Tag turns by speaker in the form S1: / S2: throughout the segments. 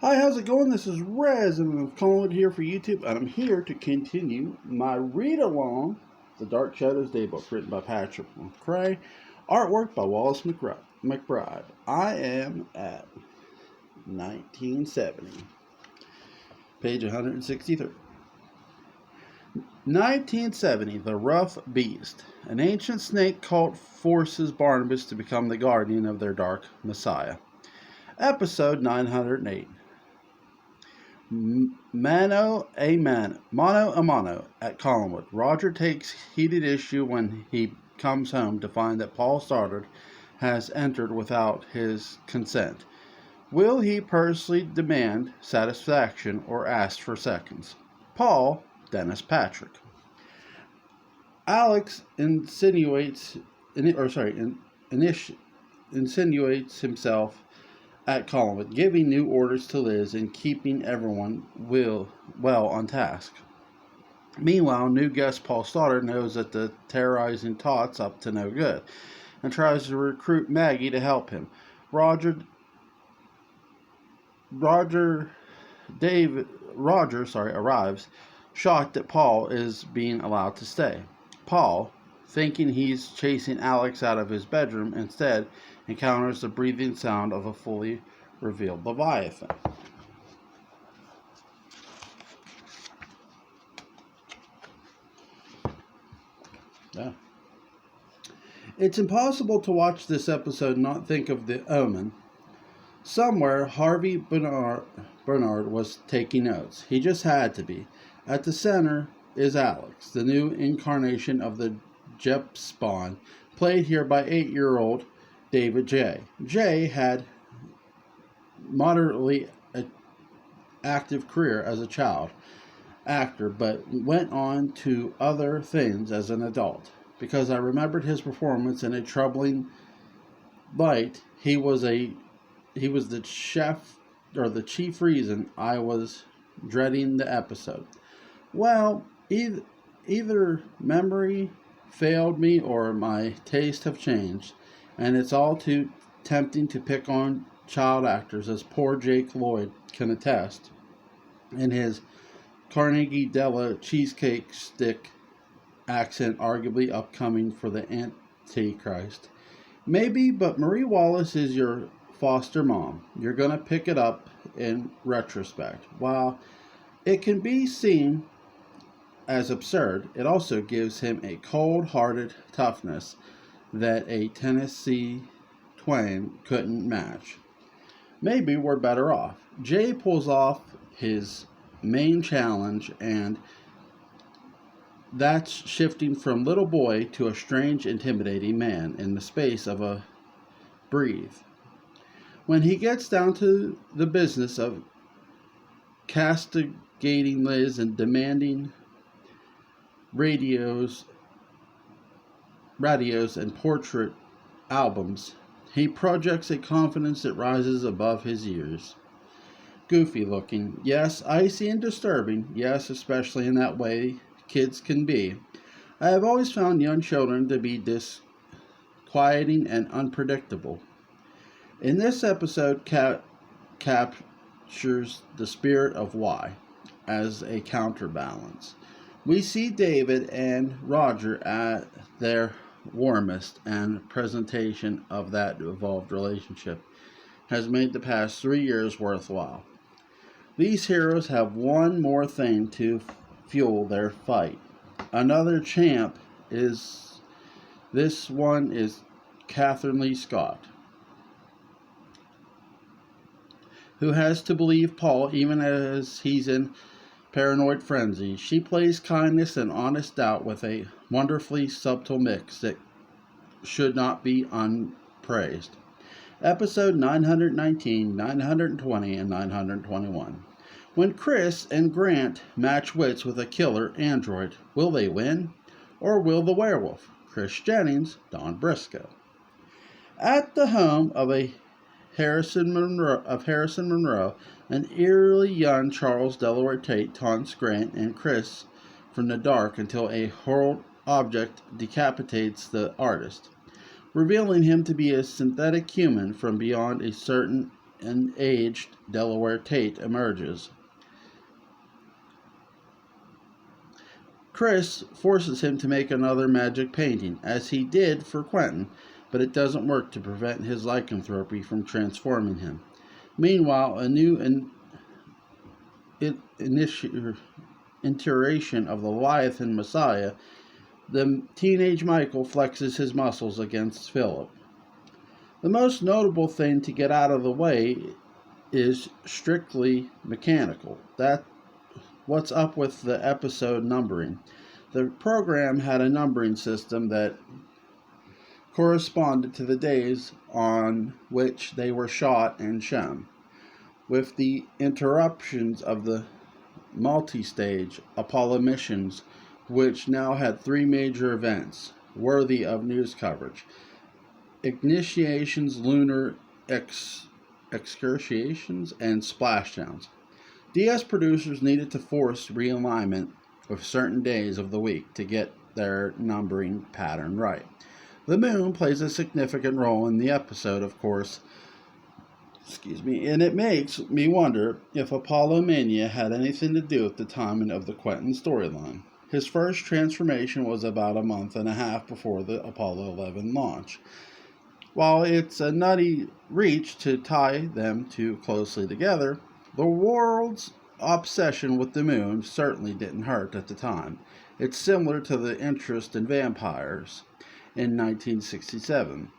S1: Hi, how's it going? This is Rez, and I'm calling here for YouTube, and I'm here to continue my read-along, The Dark Shadows Daybook, written by Patrick McCray, artwork by Wallace McBride. I am at 1970, page 163. 1970, The Rough Beast. An ancient snake cult forces Barnabas to become the guardian of their dark messiah. Episode 908. Mano a mano at Collinwood. Roger takes heated issue when he comes home to find that Paul Stoddard has entered without his consent. Will he personally demand satisfaction or ask for seconds? Paul, Dennis Patrick. Alex insinuates himself at Collinwood, giving new orders to Liz and keeping everyone well on task. Meanwhile, new guest Paul Stoddard knows that the terrorizing Tot's up to no good and tries to recruit Maggie to help him. Roger arrives, shocked that Paul is being allowed to stay. Paul, thinking he's chasing Alex out of his bedroom, instead encounters the breathing sound of a fully revealed Leviathan. Yeah. It's impossible to watch this episode and not think of The Omen. Somewhere, Harvey Bernard was taking notes. He just had to be. At the center is Alex, the new incarnation of the Jep spawn, played here by 8-year-old David J. J had moderately active career as a child actor, but went on to other things as an adult. Because I remembered his performance in a troubling light, he was the chief reason I was dreading the episode. Well, either memory failed me or my taste have changed, and it's all too tempting to pick on child actors, as poor Jake Lloyd can attest in his Carnegie Della cheesecake stick accent, arguably upcoming for the Antichrist. Maybe, but Marie Wallace is your foster mom. You're going to pick it up in retrospect. While it can be seen as absurd, it also gives him a cold-hearted toughness that a Tennessee Twain couldn't match. Maybe we're better off. Jay pulls off his main challenge, and that's shifting from little boy to a strange, intimidating man in the space of a breath. When he gets down to the business of castigating Liz and demanding radios and portrait albums, he projects a confidence that rises above his years. Goofy looking, yes, icy and disturbing, yes, especially in that way kids can be. I have always found young children to be disquieting and unpredictable. In this episode, captures the spirit of why as a counterbalance. We see David and Roger at their warmest, and presentation of that evolved relationship has made the past 3 years worthwhile. These heroes have one more thing to fuel their fight. Another champ is Catherine Lee Scott, who has to believe Paul even as he's in paranoid frenzy. She plays kindness and honest doubt with a wonderfully subtle mix that should not be unpraised. Episode 919, 920, and 921. When Chris and Grant match wits with a killer android, will they win? Or will the werewolf, Chris Jennings, Don Briscoe? At the home of Harrison Monroe, an eerily young Charles Delaware Tate taunts Grant and Chris from the dark until a hurled object decapitates the artist, revealing him to be a synthetic human from beyond a certain an aged Delaware Tate emerges. Chris forces him to make another magic painting, as he did for Quentin, but it doesn't work to prevent his lycanthropy from transforming him. Meanwhile, a new iteration of the Leviathan Messiah, the teenage Michael flexes his muscles against Philip. The most notable thing to get out of the way is strictly mechanical. That's what's up with the episode numbering. The program had a numbering system that corresponded to the days on which they were shot and shown, with the interruptions of the multi-stage Apollo missions, which now had 3 major events worthy of news coverage: initiations, lunar excursions, and splashdowns. DS producers needed to force realignment with certain days of the week to get their numbering pattern right. The moon plays a significant role in the episode, of course, and it makes me wonder if Apollo Mania had anything to do with the timing of the Quentin storyline. His first transformation was about a month and a half before the Apollo 11 launch. While it's a nutty reach to tie them too closely together, the world's obsession with the moon certainly didn't hurt at the time. It's similar to the interest in vampires in 1967.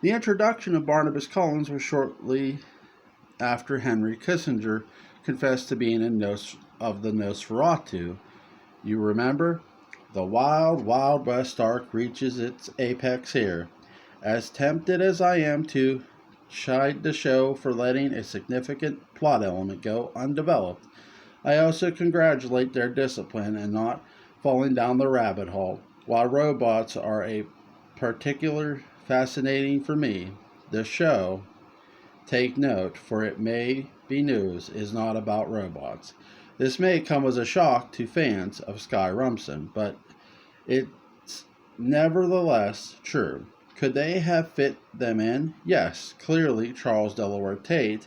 S1: The introduction of Barnabas Collins was shortly after Henry Kissinger confessed to being of the Nosferatu. You remember? The wild, wild West arc reaches its apex here. As tempted as I am to chide the show for letting a significant plot element go undeveloped, I also congratulate their discipline in not falling down the rabbit hole. While robots are a particular fascinating for me, the show, take note, for it may be news, is not about robots. This may come as a shock to fans of Sky Rumson, but it's nevertheless true. Could they have fit them in? Yes, clearly Charles Delaware Tate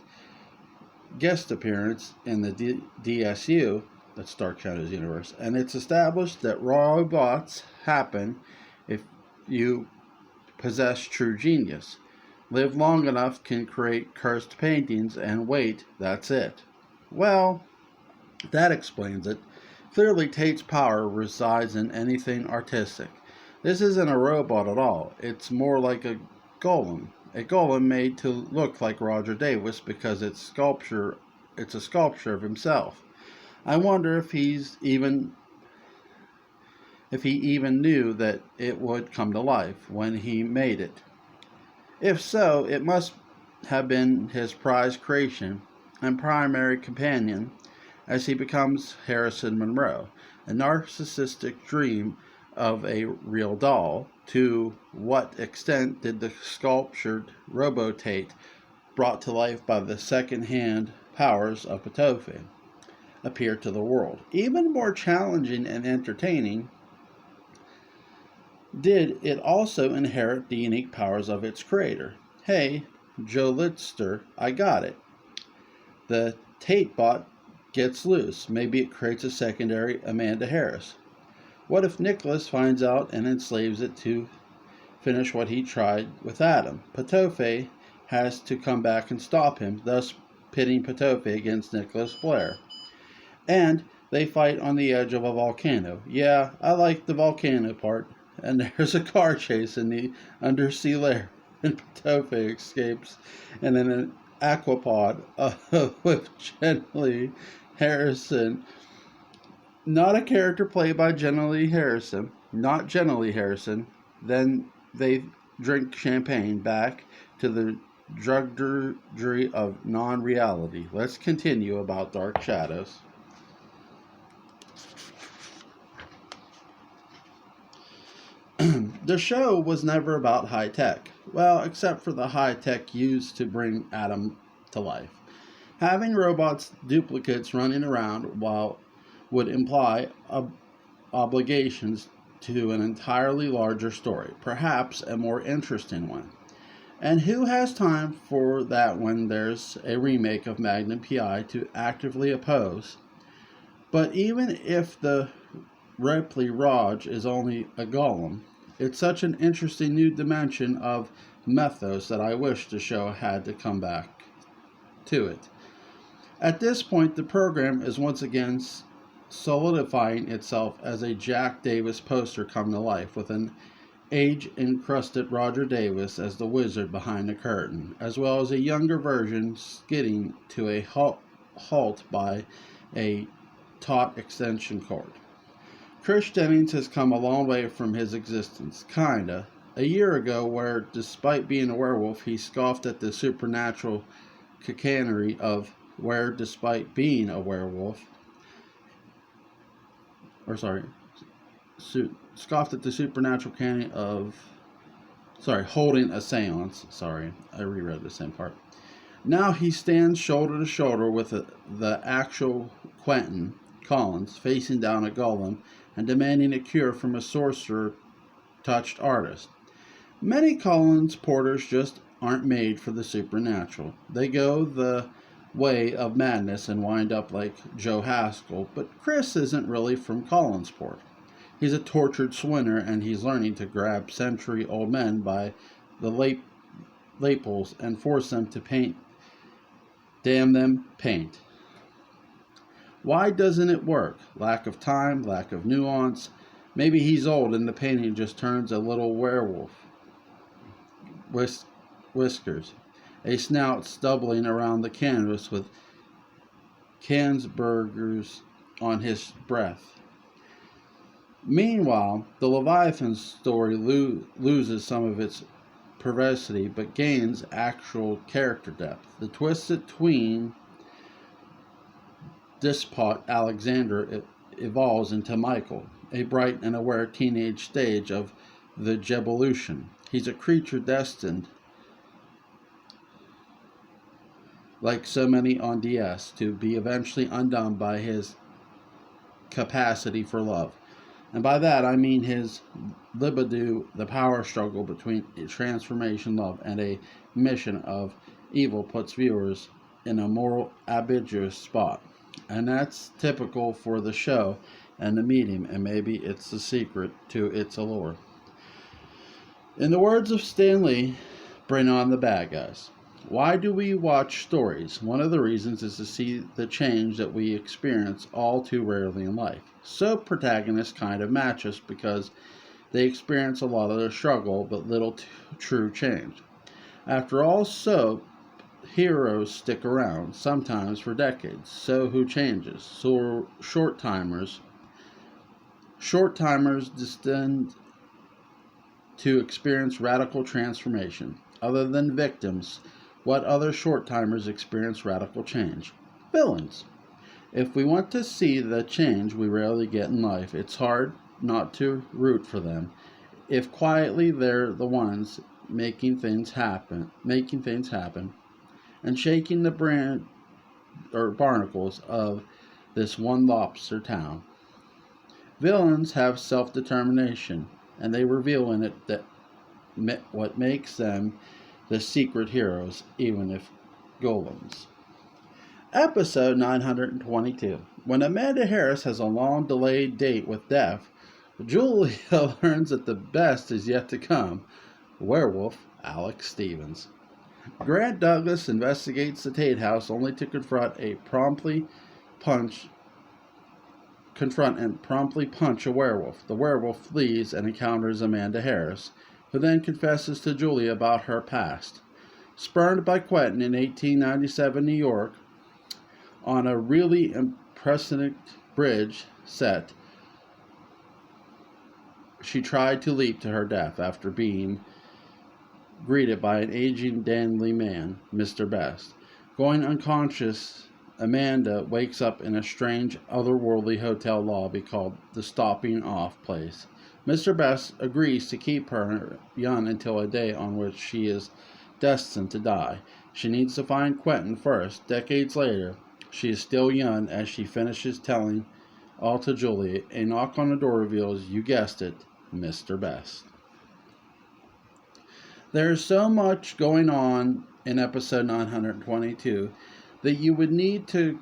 S1: guest appearance in the DSU, that's Dark Shadows universe, and it's established that robots happen if you possess true genius. Live long enough, can create cursed paintings, and wait, that's it. Well, that explains it. Clearly Tate's power resides in anything artistic. This isn't a robot at all. It's more like a golem. A golem made to look like Roger Davis because it's a sculpture of himself. I wonder if he even knew that it would come to life when he made it. If so, it must have been his prized creation and primary companion as he becomes Harrison Monroe, a narcissistic dream of a real doll. To what extent did the sculptured Robo-Tate, brought to life by the second-hand powers of Patofe, appear to the world? Even more challenging and entertaining, did it also inherit the unique powers of its creator? Hey, Joe Lidster, I got it. The Tate bot gets loose. Maybe it creates a secondary Amanda Harris. What if Nicholas finds out and enslaves it to finish what he tried with Adam? Patofe has to come back and stop him, thus pitting Patofe against Nicholas Blair. And they fight on the edge of a volcano. Yeah, I like the volcano part. And there's a car chase in the undersea lair, and Patofe escapes in an aquapod with Jenny Harrison. Not a character played by Jenny Harrison. Not Jenny Harrison. Then they drink champagne back to the drudgery of non-reality. Let's continue about Dark Shadows. The show was never about high tech. Well, except for the high tech used to bring Adam to life. Having robots duplicates running around would imply obligations to an entirely larger story, perhaps a more interesting one. And who has time for that when there's a remake of Magnum PI to actively oppose? But even if the Ripley Raj is only a golem, it's such an interesting new dimension of mythos that I wish the show had to come back to it. At this point, the program is once again solidifying itself as a Jack Davis poster come to life, with an age-encrusted Roger Davis as the wizard behind the curtain, as well as a younger version skidding to a halt by a taut extension cord. Chris Jennings has come a long way from his existence, kinda. A year ago, where, despite being a werewolf, he scoffed at the supernatural chicanery of where, despite being a werewolf, scoffed at the supernatural canon of, holding a seance. I reread the same part. Now he stands shoulder to shoulder with the actual Quentin Collins, facing down a golem and demanding a cure from a sorcerer-touched artist. Many Collins porters just aren't made for the supernatural. They go the way of madness and wind up like Joe Haskell, but Chris isn't really from Collinsport. He's a tortured swinner, and he's learning to grab century-old men by the lapels and force them to paint. Damn them, paint. Why doesn't it work? Lack of time, lack of nuance. Maybe he's old and the painting just turns a little werewolf. Whiskers. A snout stubbling around the canvas with Cansburgers on his breath. Meanwhile, the Leviathan story loses some of its perversity but gains actual character depth. The twisted tween despot Alexander evolves into Michael, a bright and aware teenage stage of the Jevolution. He's a creature destined, like so many on DS, to be eventually undone by his capacity for love. And by that I mean his libido, the power struggle between transformation love and a mission of evil puts viewers in a moral ambiguous spot. And that's typical for the show and the medium, and maybe it's the secret to its allure. In the words of Stan Lee, bring on the bad guys. Why do we watch stories? One of the reasons is to see the change that we experience all too rarely in life. Soap protagonists kind of match us because they experience a lot of the struggle but little true change. After all, soap heroes stick around, sometimes for decades. So who changes? So short-timers destined to experience radical transformation. Other than victims, what other short-timers experience radical change? Villains. If we want to see the change we rarely get in life, it's hard not to root for them. If quietly they're the ones making things happen, and shaking the barnacles of this one lobster town. Villains have self-determination, and they reveal in it that what makes them the secret heroes, even if golems. Episode 922. When Amanda Harris has a long-delayed date with death, Julia learns that the best is yet to come. Werewolf Alex Stevens. Grant Douglas investigates the Tate House only to confront and promptly punch a werewolf. The werewolf flees and encounters Amanda Harris, who then confesses to Julia about her past. Spurned by Quentin in 1897 New York, on a really impressive bridge set, she tried to leap to her death after being greeted by an aging, dandy man, Mr. Best. Going unconscious, Amanda wakes up in a strange, otherworldly hotel lobby called the Stopping Off Place. Mr. Best agrees to keep her young until a day on which she is destined to die. She needs to find Quentin first. Decades later, she is still young as she finishes telling all to Julia. A knock on the door reveals, you guessed it, Mr. Best. There's so much going on in episode 922 that you would need to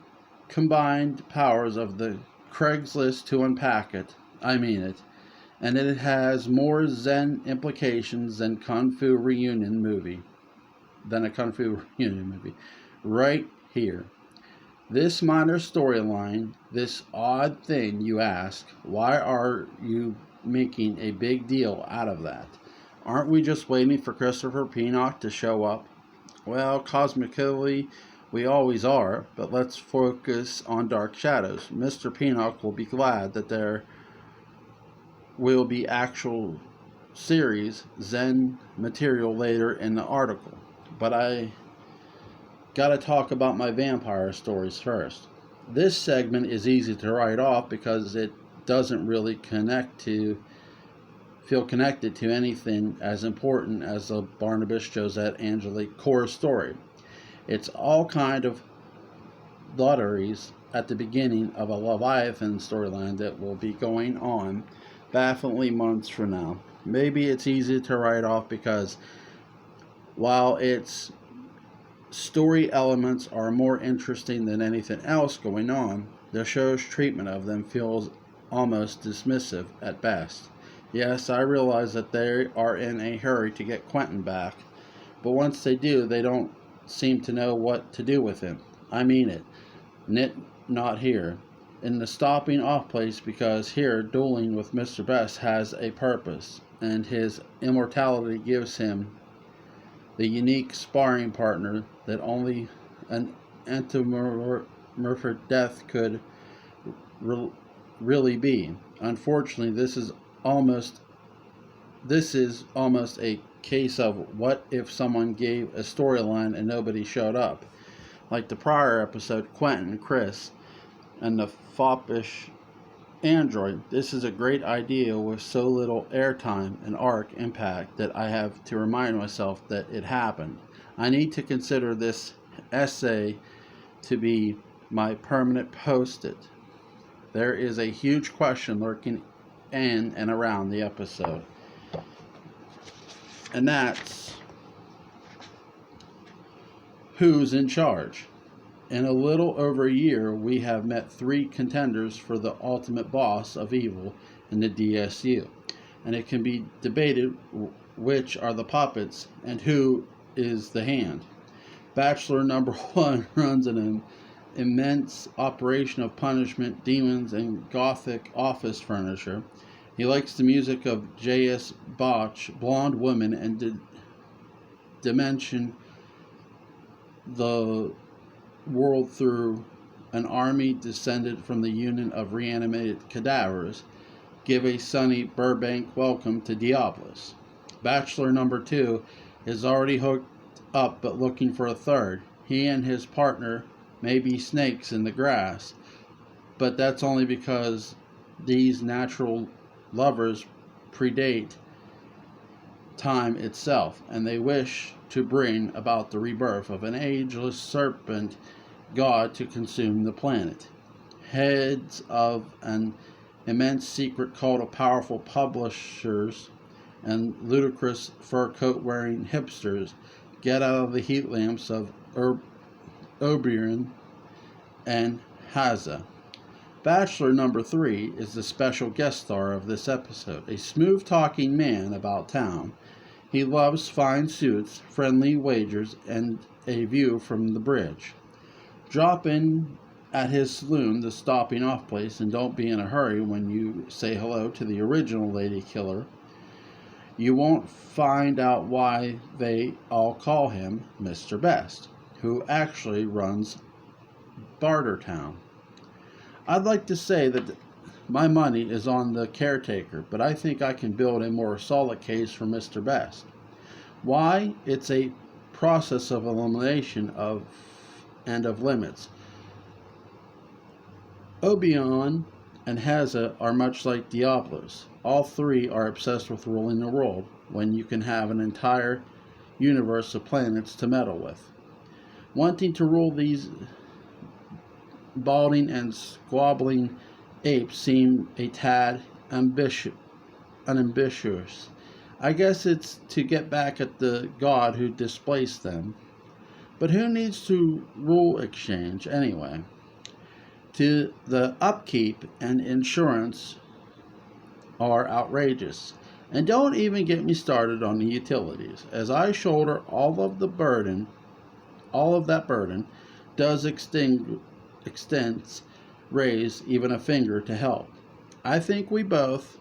S1: combine the powers of the Craigslist to unpack it. I mean it. And it has more Zen implications than a Kung Fu reunion movie. Right here. This minor storyline, this odd thing you ask, why are you making a big deal out of that? Aren't we just waiting for Christopher Pinnock to show up? Well, cosmically, we always are, but let's focus on Dark Shadows. Mr. Pinnock will be glad that there will be actual series Zen material later in the article. But I gotta talk about my vampire stories first. This segment is easy to write off because it doesn't really feel connected to anything as important as the Barnabas, Josette, Angelique core story. It's all kind of lotteries at the beginning of a Leviathan storyline that will be going on bafflingly months from now. Maybe it's easy to write off because while its story elements are more interesting than anything else going on, the show's treatment of them feels almost dismissive at best. Yes, I realize that they are in a hurry to get Quentin back, but once they do, they don't seem to know what to do with him. I mean it. Not here. In the stopping off place, because here, dueling with Mr. Best has a purpose, and his immortality gives him the unique sparring partner that only an anthropomorphic death could really be. Unfortunately, this is almost a case of what if someone gave a storyline and nobody showed up. Like the prior episode, Quentin, Chris, and the foppish android. This is a great idea with so little airtime and arc impact that I have to remind myself that it happened. I need to consider this essay to be my permanent post-it. There is a huge question lurking in and around the episode. And that's who's in charge. In a little over a year, we have met 3 contenders for the ultimate boss of evil in the DSU, and it can be debated which are the puppets and who is the hand. Bachelor number 1 runs an immense operation of punishment, demons, and gothic office furniture. He likes the music of J.S. Bach, blonde women, and dimension the world through an army descended from the union of reanimated cadavers. Give a sunny Burbank welcome to Diablos. Bachelor number 2 is already hooked up but looking for a third. He and his partner may be snakes in the grass, but that's only because these natural lovers predate time itself, and they wish to bring about the rebirth of an ageless serpent god to consume the planet. Heads of an immense secret cult of powerful publishers and ludicrous fur coat wearing hipsters get out of the heat lamps of Oberon and Haza. Bachelor number 3 is the special guest star of this episode, a smooth-talking man about town. He loves fine suits, friendly wagers, and a view from the bridge. Drop in at his saloon, the stopping off place, and don't be in a hurry when you say hello to the original lady killer. You won't find out why they all call him Mr. Best, who actually runs Bartertown. I'd like to say that my money is on the caretaker, but I think I can build a more solid case for Mr. Best. Why? It's a process of elimination of limits. Oberon and Haza are much like Diablos. All 3 are obsessed with ruling the world when you can have an entire universe of planets to meddle with. Wanting to rule these balding and squabbling apes seem a tad unambitious. I guess it's to get back at the god who displaced them. But who needs to rule exchange anyway? To the upkeep and insurance are outrageous. And don't even get me started on the utilities. As I shoulder all of that burden does extends raise even a finger to help. I think we both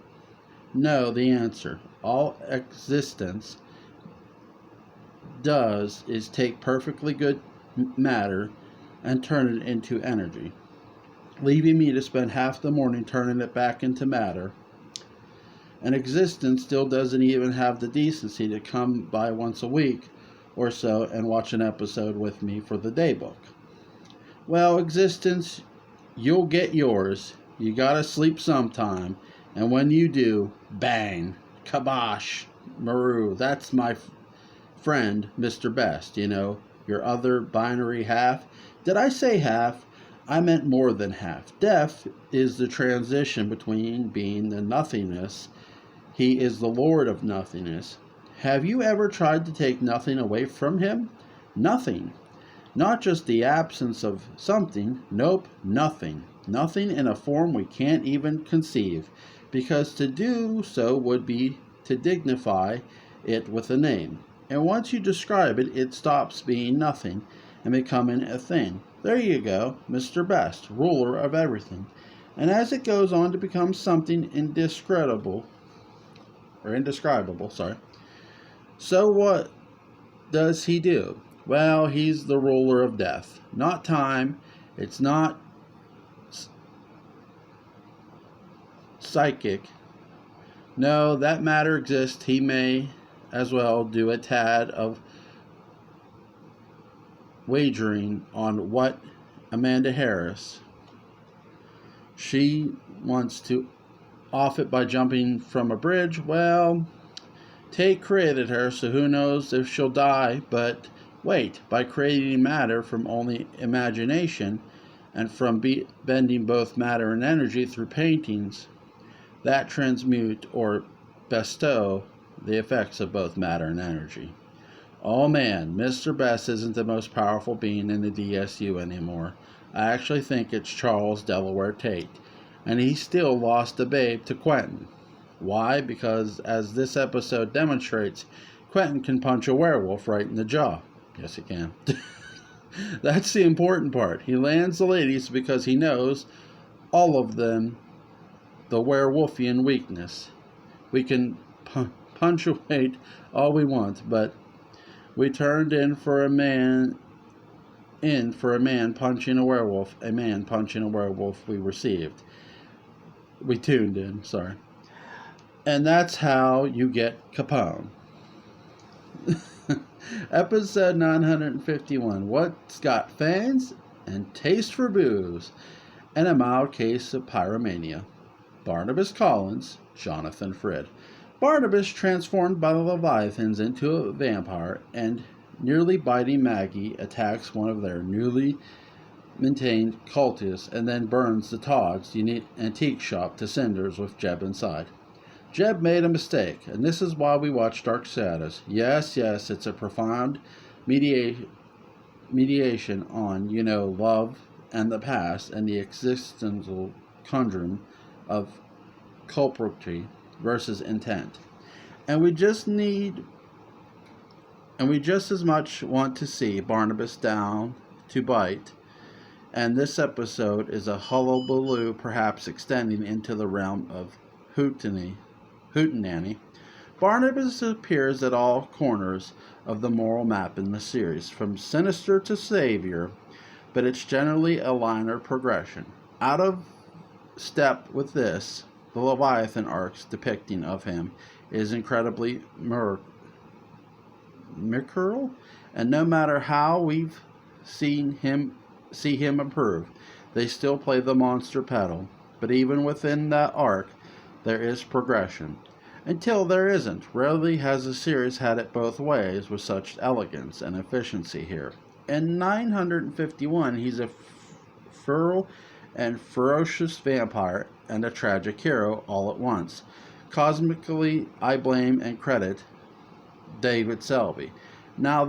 S1: know the answer. All existence does is take perfectly good matter and turn it into energy, leaving me to spend half the morning turning it back into matter. And existence still doesn't even have the decency to come by once a week or so and watch an episode with me for the Daybook. Well, existence, you'll get yours. You gotta sleep sometime. And when you do, bang, kabosh, maru. That's my friend, Mr. Best, your other binary half. Did I say half? I meant more than half. Death is the transition between being the nothingness. He is the Lord of nothingness. Have you ever tried to take nothing away from him? Nothing. Not just the absence of something. Nope, nothing. Nothing in a form we can't even conceive, because to do so would be to dignify it with a name. And once you describe it, it stops being nothing and becoming a thing. There you go, Mr. Best, ruler of everything. And as it goes on to become something indescribable, so what does he do? Well, he's the ruler of death. Not time. It's not psychic. No, that matter exists. He may as well do a tad of wagering on what Amanda Harris. She wants to off it by jumping from a bridge. Well, Tate created her, so who knows if she'll die. But wait, by creating matter from only imagination and from bending both matter and energy through paintings that transmute or bestow the effects of both matter and energy. Oh man, Mr. Best isn't the most powerful being in the DSU anymore. I actually think it's Charles Delaware Tate. And he still lost the babe to Quentin. Why? Because, as this episode demonstrates, Quentin can punch a werewolf right in the jaw. Yes, he can. That's the important part. He lands the ladies because he knows all of them the werewolfian weakness. We can punctuate all we want, but we turned in for a man punching a werewolf, we received. We tuned in, sorry. And that's how you get Capone. Episode 951. What's got fans and taste for booze and a mild case of pyromania. Barnabas Collins, Jonathan Frid. Barnabas, transformed by the Leviathans into a vampire and nearly biting Maggie, attacks one of their newly maintained cultists and then burns the Todd's antique shop to cinders with Jeb inside. Jeb made a mistake, and this is why we watch Dark Shadows. Yes, it's a profound mediation on, love and the past and the existential conundrum of culpability versus intent. And we just as much want to see Barnabas down to bite. And this episode is a hullabaloo, perhaps extending into the realm of hootenanny. Barnabas appears at all corners of the moral map in the series, from sinister to savior, but it's generally a linear progression. Out of step with this, the Leviathan arc's depicting of him is incredibly mercurial, and no matter how we've see him improve, they still play the monster pedal. But even within that arc, there is progression. Until there isn't. Rarely has a series had it both ways with such elegance and efficiency here. In 951, he's a feral and ferocious vampire and a tragic hero all at once. Cosmically, I blame and credit David Selby. Now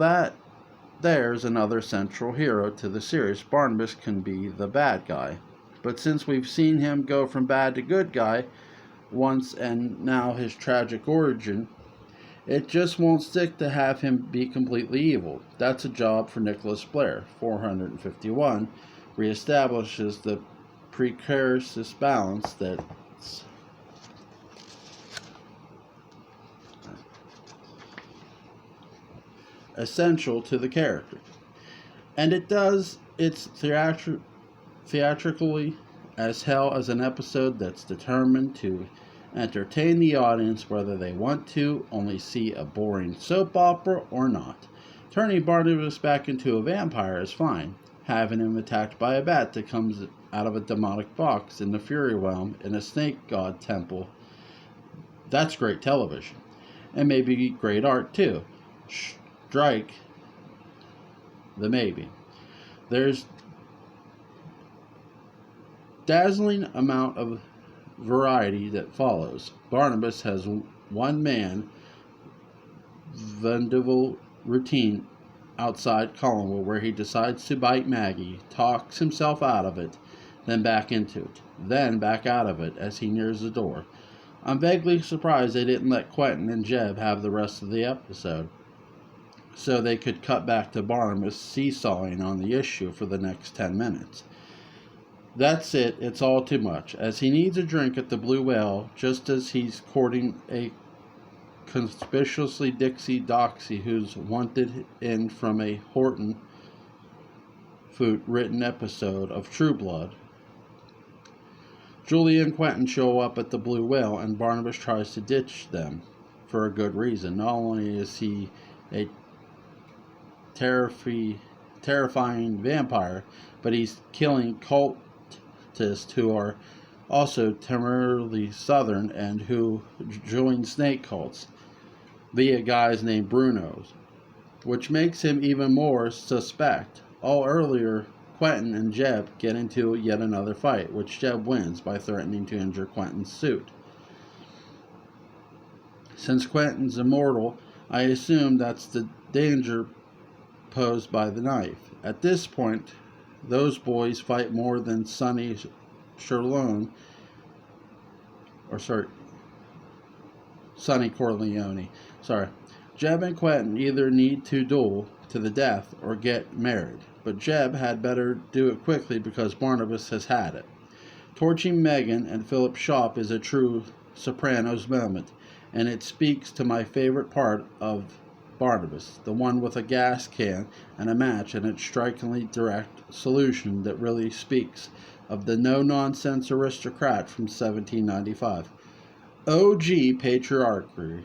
S1: there's another central hero to the series. Barnabas can be the bad guy. But since we've seen him go from bad to good guy once and now his tragic origin, it just won't stick to have him be completely evil. That's a job for Nicholas Blair. 451 reestablishes the precarious balance that's essential to the character. And it does its theatrically as hell as an episode that's determined to entertain the audience whether they want to only see a boring soap opera or not. Turning Barnabas back into a vampire is fine. Having him attacked by a bat that comes out of a demonic box in the Fury Realm in a snake god temple, that's great television. And maybe great art too. Strike the maybe. There's dazzling amount of variety that follows. Barnabas has one man vaudeville routine outside Collinwood where he decides to bite Maggie, talks himself out of it, then back into it, then back out of it as he nears the door. I'm vaguely surprised they didn't let Quentin and Jeb have the rest of the episode, so they could cut back to Barnabas seesawing on the issue for the next 10 minutes. That's it, it's all too much, as he needs a drink at the Blue Whale just as he's courting a conspicuously Dixie Doxy who's wanted in from a Horton Foot written episode of True Blood. Julie and Quentin show up at the Blue Whale and Barnabas tries to ditch them for a good reason. Not only is he a terrifying vampire, but he's killing cultists who are also temporarily southern and who join snake cults via guys named Brunos, which makes him even more suspect. All earlier, Quentin and Jeb get into yet another fight, which Jeb wins by threatening to injure Quentin's suit. Since Quentin's immortal, I assume that's the danger posed by the knife. At this point, those boys fight more than Sonny Corleone. Jeb and Quentin either need to duel to the death or get married, but Jeb had better do it quickly because Barnabas has had it. Torching Megan and Philip Shop is a true Sopranos moment, and it speaks to my favorite part of Barnabas, the one with a gas can and a match and its strikingly direct solution that really speaks of the no-nonsense aristocrat from 1795. OG patriarchy.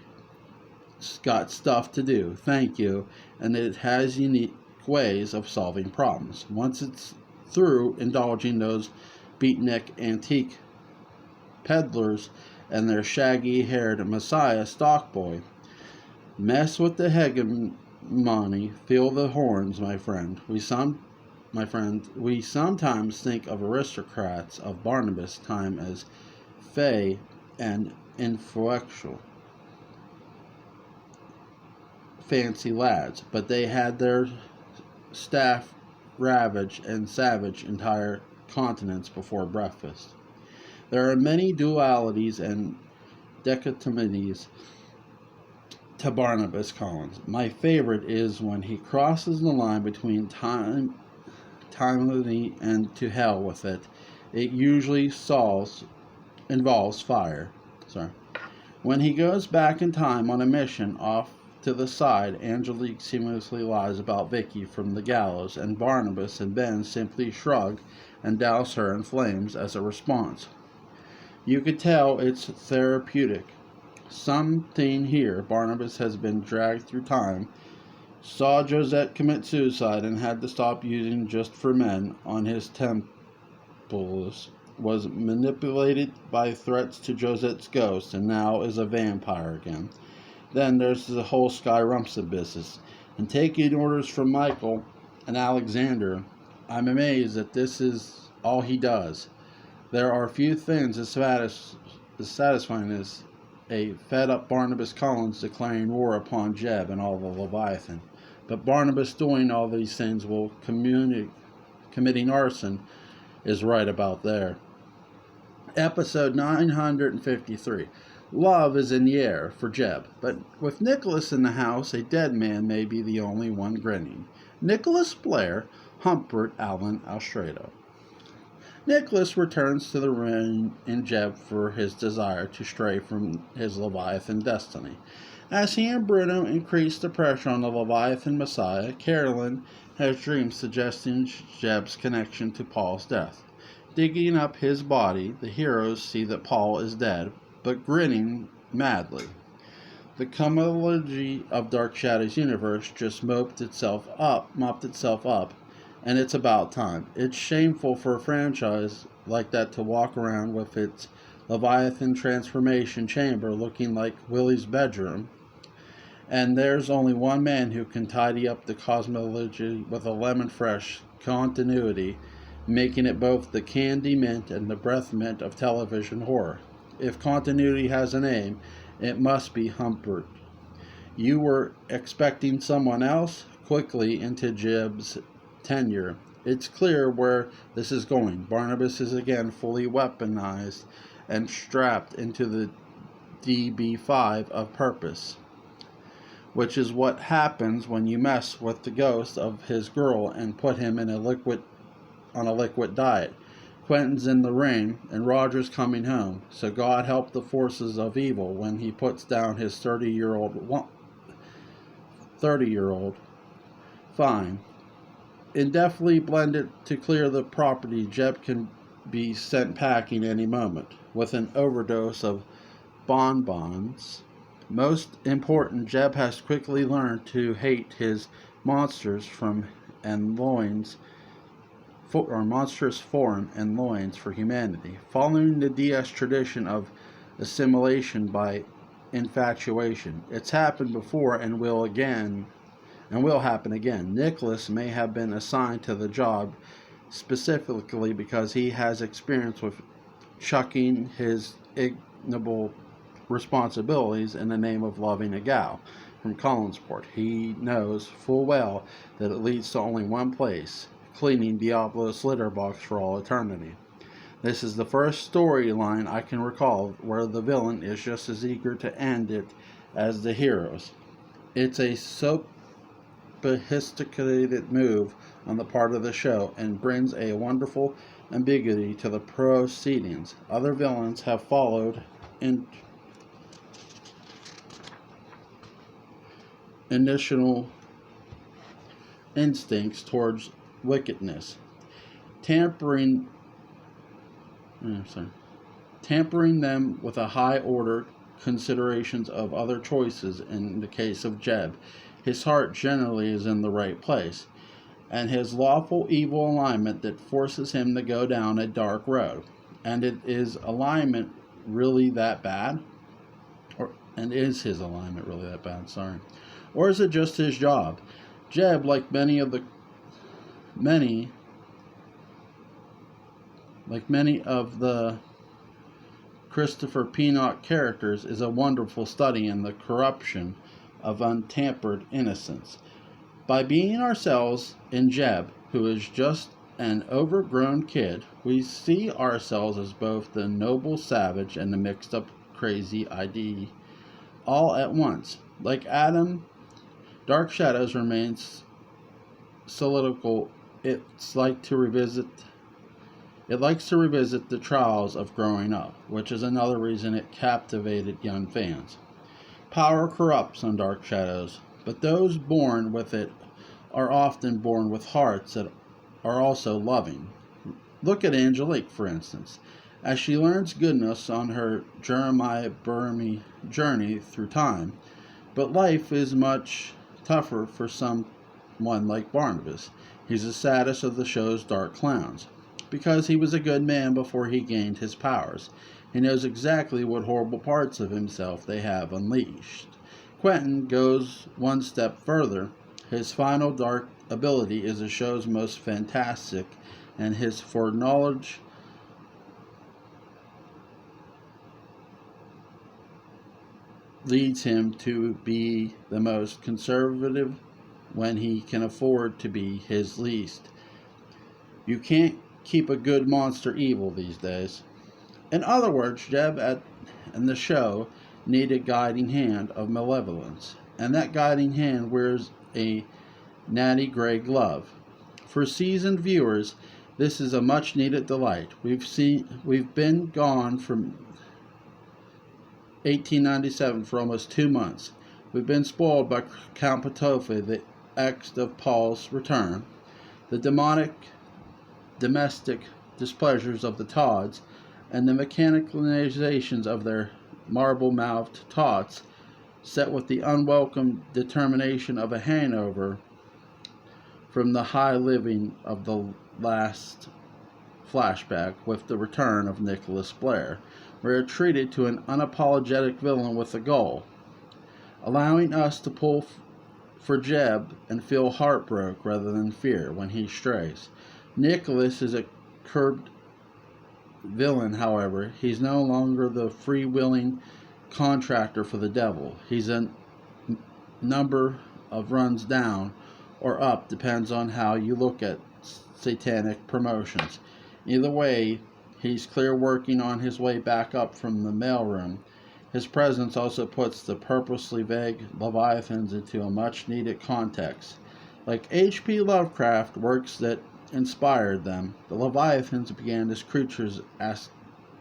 S1: It's got stuff to do, thank you, and it has unique ways of solving problems. Once it's through indulging those beatnik antique peddlers and their shaggy-haired Messiah stockboy. Mess with the hegemony, feel the horns, my friend. We sometimes think of aristocrats of Barnabas' time as fey and influential, fancy lads, but they had their staff ravage and savage entire continents before breakfast. There are many dualities and dichotomies to Barnabas Collins. My favorite is when he crosses the line between timely and to hell with it. It usually involves fire. When he goes back in time on a mission off to the side, Angelique seamlessly lies about Vicky from the gallows, and Barnabas and Ben simply shrug and douse her in flames as a response. You could tell it's therapeutic. Something here. Barnabas has been dragged through time, saw Josette commit suicide and had to stop using Just for Men on his temples, was manipulated by threats to Josette's ghost, and now is a vampire again. Then there's the whole Sky Rumson business, and taking orders from Michael and Alexander. I'm amazed that this is all he does. There are few things as satisfying as a fed-up Barnabas Collins declaring war upon Jeb and all the Leviathan. But Barnabas doing all these things while committing arson is right about there. Episode 953. Love is in the air for Jeb, but with Nicholas in the house, a dead man may be the only one grinning. Nicholas Blair, Humpert Allen Alstrado. Nicholas returns to the ring in Jeb for his desire to stray from his Leviathan destiny. As he and Bruno increase the pressure on the Leviathan Messiah, Carolyn has dreams suggesting Jeb's connection to Paul's death. Digging up his body, the heroes see that Paul is dead, but grinning madly. The cosmology of Dark Shadow's universe just mopped itself up, and it's about time. It's shameful for a franchise like that to walk around with its Leviathan transformation chamber looking like Willie's bedroom, and there's only one man who can tidy up the cosmology with a lemon-fresh continuity, making it both the candy mint and the breath mint of television horror. If continuity has a name, it must be Humpert. You were expecting someone else? Quickly into Jeb's tenure. It's clear where this is going. Barnabas is again fully weaponized and strapped into the DB5 of purpose, which is what happens when you mess with the ghost of his girl and put him in on a liquid diet. Quentin's in the ring, and Roger's coming home, so God help the forces of evil when he puts down his 30-year-old. Fine. Indefinitely blended to clear the property, Jeb can be sent packing any moment, with an overdose of bonbons. Most important, Jeb has quickly learned to hate his monsters monstrous form and loins for humanity, following the DS tradition of assimilation by infatuation. It's happened before and will happen again. Nicholas may have been assigned to the job specifically because he has experience with chucking his ignoble responsibilities in the name of loving a gal from Collinsport. He knows full well that it leads to only one place: cleaning Diablo's litter box for all eternity. This is the first storyline I can recall where the villain is just as eager to end it as the heroes. It's a sophisticated move on the part of the show and brings a wonderful ambiguity to the proceedings. Other villains have followed initial instincts towards wickedness, tampering them with a high order considerations of other choices. In the case of Jeb, his heart generally is in the right place, and his lawful evil alignment that forces him to go down a dark road. And is alignment really that bad? Is his alignment really that bad? Or is it just his job? Jeb, like many of the Christopher Peanut characters, is a wonderful study in the corruption of untampered innocence. By being ourselves in Jeb, who is just an overgrown kid, we see ourselves as both the noble savage and the mixed up crazy ID all at once. Like Adam, Dark Shadows remains solidical. It likes to revisit the trials of growing up, which is another reason it captivated young fans. Power corrupts on Dark Shadows, but those born with it are often born with hearts that are also loving. Look at Angelique, for instance, as she learns goodness on her Jeremiah Burmy journey through time. But life is much tougher for someone like Barnabas. He's the saddest of the show's dark clowns, because he was a good man before he gained his powers. He knows exactly what horrible parts of himself they have unleashed. Quentin goes one step further. His final dark ability is the show's most fantastic, and his foreknowledge leads him to be the most conservative when he can afford to be his least. You can't keep a good monster evil these days. In other words, Jeb and the show need a guiding hand of malevolence, and that guiding hand wears a natty gray glove. For seasoned viewers, this is a much needed delight. We've been gone from 1897 for almost 2 months. We've been spoiled by Count Patofe, the ex of Paul's return, the domestic displeasures of the Todds, and the mechanications of their marble-mouthed tots, set with the unwelcome determination of a hangover from the high living of the last flashback with the return of Nicholas Blair. We're treated to an unapologetic villain with a goal, allowing us to pull for Jeb and feel heartbroken rather than fear when he strays. Nicholas is a curbed villain, however. He's no longer the freewheeling contractor for the devil. He's a number of runs down or up, depends on how you look at satanic promotions. Either way, he's clear working on his way back up from the mailroom. His presence also puts the purposely vague Leviathans into a much-needed context. Like H.P. Lovecraft works that inspired them, the Leviathans began as creatures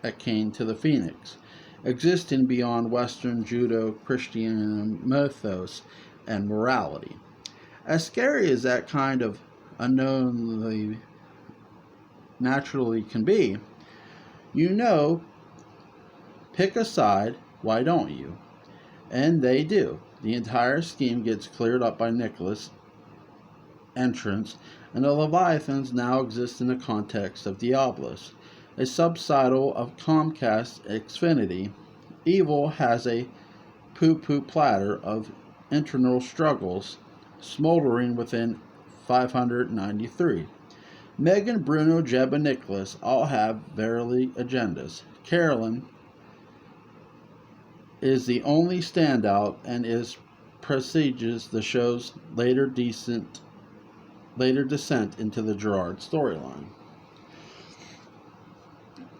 S1: akin to the Phoenix, existing beyond Western Judeo-Christian mythos and morality. As scary as that kind of unknowingly naturally can be, pick a side, why don't you? And they do. The entire scheme gets cleared up by Nicholas' entrance, and the Leviathans now exist in the context of Diablos, a subtitle of Comcast Xfinity. Evil has a poo-poo platter of internal struggles smoldering within 593. Megan, Bruno, Jeb, and Nicholas all have verily agendas. Carolyn is the only standout and presages the show's later descent into the Gerard storyline.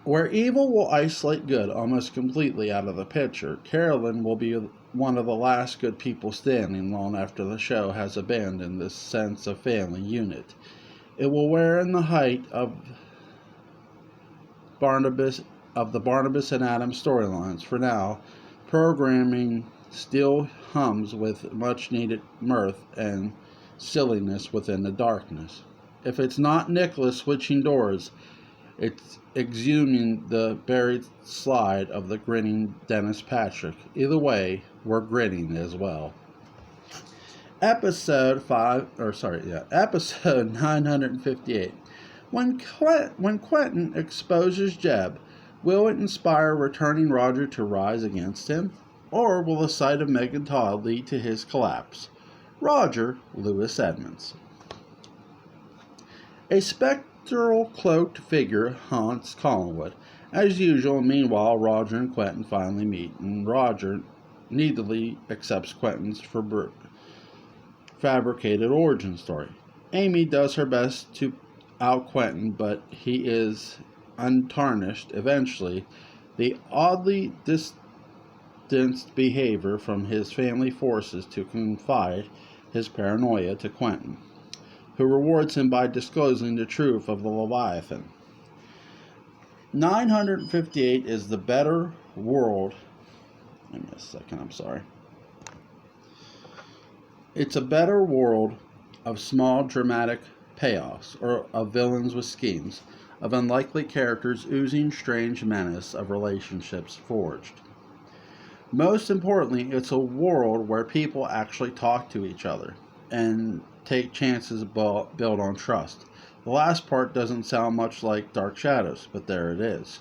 S1: Where evil will isolate good almost completely out of the picture, Carolyn will be one of the last good people standing long after the show has abandoned this sense of family unit. It will wear in the height of the Barnabas and Adam storylines. For now, programming still hums with much-needed mirth and silliness within the darkness. If it's not Nicholas switching doors, it's exhuming the buried slide of the grinning Dennis Patrick. Either way, we're grinning as well. Episode 958. When Quentin exposes Jeb, will it inspire returning Roger to rise against him? Or will the sight of Megan Todd lead to his collapse? Roger, Lewis Edmonds. A spectral cloaked figure haunts Collinwood. As usual, meanwhile, Roger and Quentin finally meet, and Roger needily accepts Quentin's fabricated origin story. Amy does her best to out Quentin, but he is untarnished. Eventually, the oddly distanced behavior from his family forces to confide his paranoia to Quentin, who rewards him by disclosing the truth of the Leviathan. 958 is the better world. Give me a second, I'm sorry. It's a better world of small dramatic payoffs, or of villains with schemes, of unlikely characters oozing strange menace of relationships forged. Most importantly, it's a world where people actually talk to each other and take chances built on trust. The last part doesn't sound much like Dark Shadows, but there it is.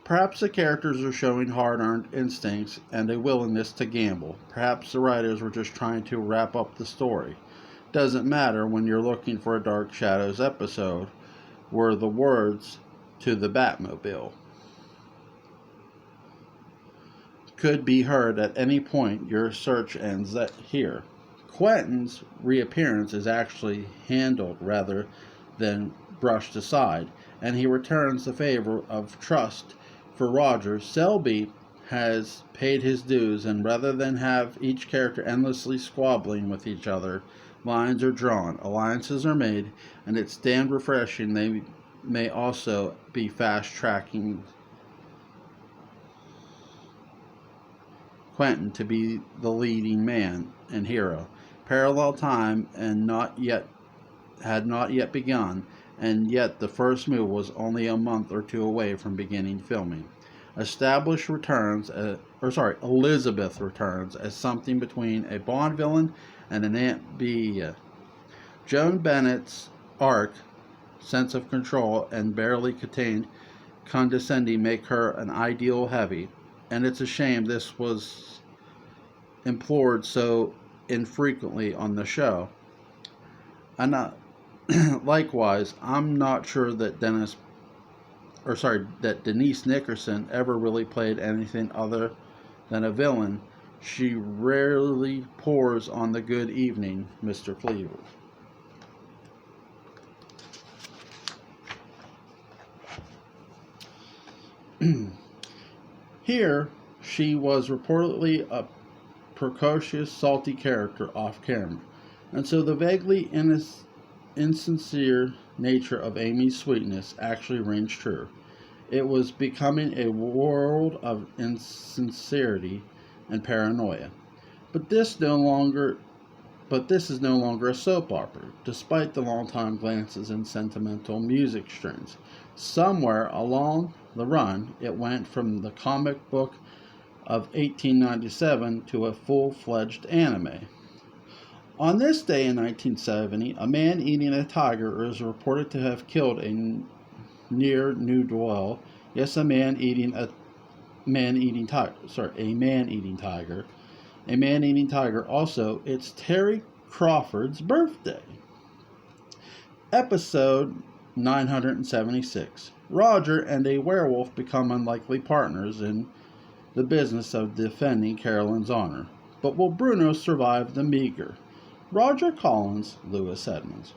S1: Perhaps the characters are showing hard-earned instincts and a willingness to gamble. Perhaps the writers were just trying to wrap up the story. Doesn't matter when you're looking for a Dark Shadows episode, were the words to the Batmobile. could be heard at any point. Your search ends here. Quentin's reappearance is actually handled rather than brushed aside, and he returns the favor of trust for Roger. Selby has paid his dues, and rather than have each character endlessly squabbling with each other, lines are drawn, alliances are made, and it's damned refreshing they may also be fast-tracking Quentin to be the leading man and hero. Parallel time had not yet begun, and yet the first move was only a month or two away from beginning filming. Elizabeth returns as something between a Bond villain and an Aunt Bee. Joan Bennett's arc, sense of control, and barely contained condescending make her an ideal heavy, and it's a shame this was implored so infrequently on the show. Likewise, I'm not sure that Denise Nickerson ever really played anything other than a villain. She rarely pours on the good evening, Mr. Cleaver. Here, she was reportedly a precocious, salty character off camera, and so the vaguely insincere nature of Amy's sweetness actually rings true. It was becoming a world of insincerity and paranoia. But this is no longer a soap opera, despite the long-time glances and sentimental music strings. Somewhere along the run, it went from the comic book of 1897 to a full-fledged anime. On this day in 1970, a man eating a tiger is reported to have killed a near-nude whale. Yes, a man-eating tiger. Also, it's Terry Crawford's birthday. Episode 976. Roger and a werewolf become unlikely partners in the business of defending Carolyn's honor. But will Bruno survive the meager? Roger Collins, Lewis Edmonds.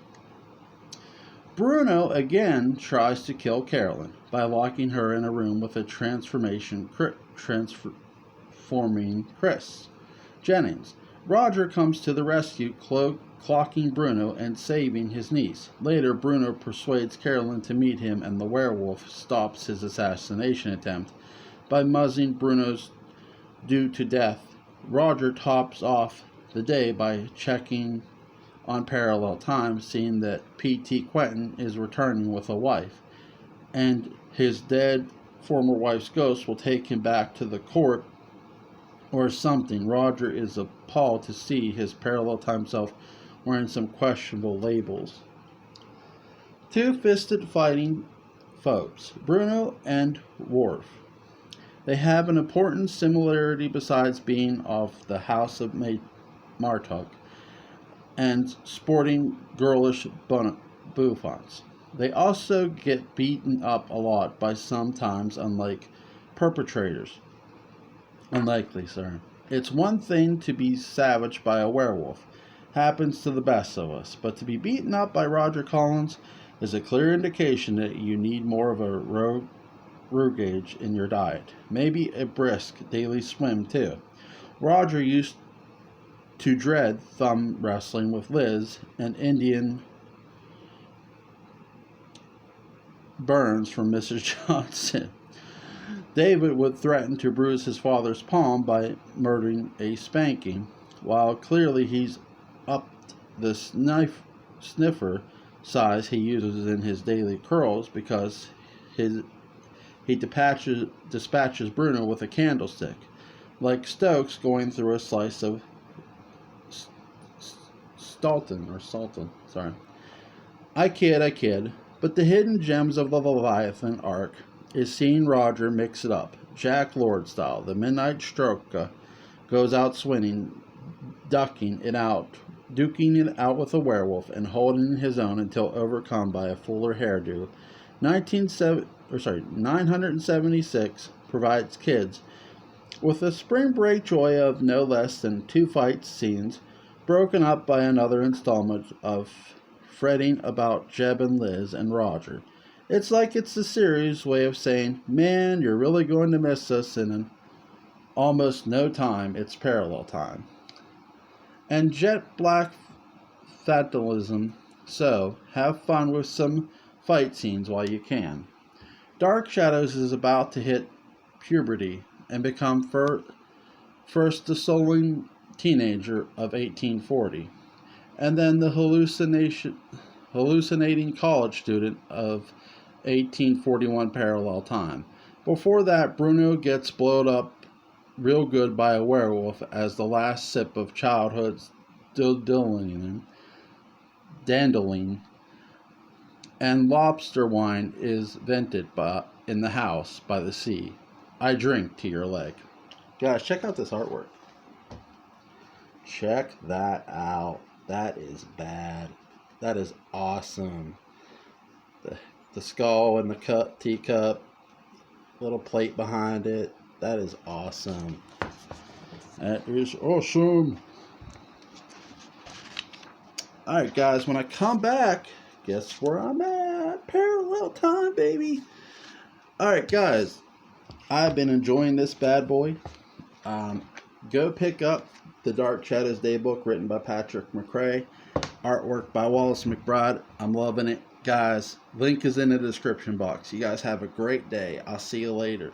S1: Bruno again tries to kill Carolyn by locking her in a room with a transforming Chris Jennings. Roger comes to the rescue, clocking Bruno and saving his niece. Later, Bruno persuades Carolyn to meet him, and the werewolf stops his assassination attempt by muzzling Bruno's due to death. Roger tops off the day by checking on parallel time, seeing that P.T. Quentin is returning with a wife, and his dead former wife's ghost will take him back to the court or something. Roger is appalled to see his parallel time self wearing some questionable labels. Two-fisted fighting foes, Bruno and Worf. They have an important similarity besides being of the House of Martok and sporting girlish bouffants. They also get beaten up a lot by sometimes unlikely perpetrators. It's one thing to be savaged by a werewolf. Happens to the best of us. But to be beaten up by Roger Collins is a clear indication that you need more of a rougage in your diet. Maybe a brisk daily swim, too. Roger used to dread thumb wrestling with Liz and Indian burns from Mrs. Johnson. David would threaten to bruise his father's palm by murdering a spanking, while clearly he's upped the sniffer size he uses in his daily curls because he dispatches Bruno with a candlestick, like Stokes going through a slice of Sultan. I kid. But the hidden gems of the Leviathan arc is seeing Roger mix it up, Jack Lord style. The Midnight Stroke goes out swinging, duking it out with a werewolf, and holding his own until overcome by a fuller hairdo. 976 provides kids with the spring break joy of no less than 2 fight scenes, broken up by another installment of fretting about Jeb and Liz and Roger. It's like it's the series' way of saying, man, you're really going to miss us in an almost no time, it's parallel time. And jet black fatalism, so have fun with some fight scenes while you can. Dark Shadows is about to hit puberty and become first the sullen teenager of 1840, and then the hallucinating college student of 1841 parallel time. Before that, Bruno gets blown up real good by a werewolf as the last sip of childhood's dandelion and lobster wine is vented in the house by the sea. I drink to your leg. Guys, check out this artwork. Check that out. That is bad. That is awesome. The skull and the teacup, little plate behind it. That is awesome. That is awesome. Alright, guys, when I come back, guess where I'm at? Parallel time, baby. Alright, guys, I've been enjoying this bad boy. Go pick up the Dark Shadows Daybook written by Patrick McCray. Artwork by Wallace McBride. I'm loving it. Guys, link is in the description box. You guys have a great day. I'll see you later.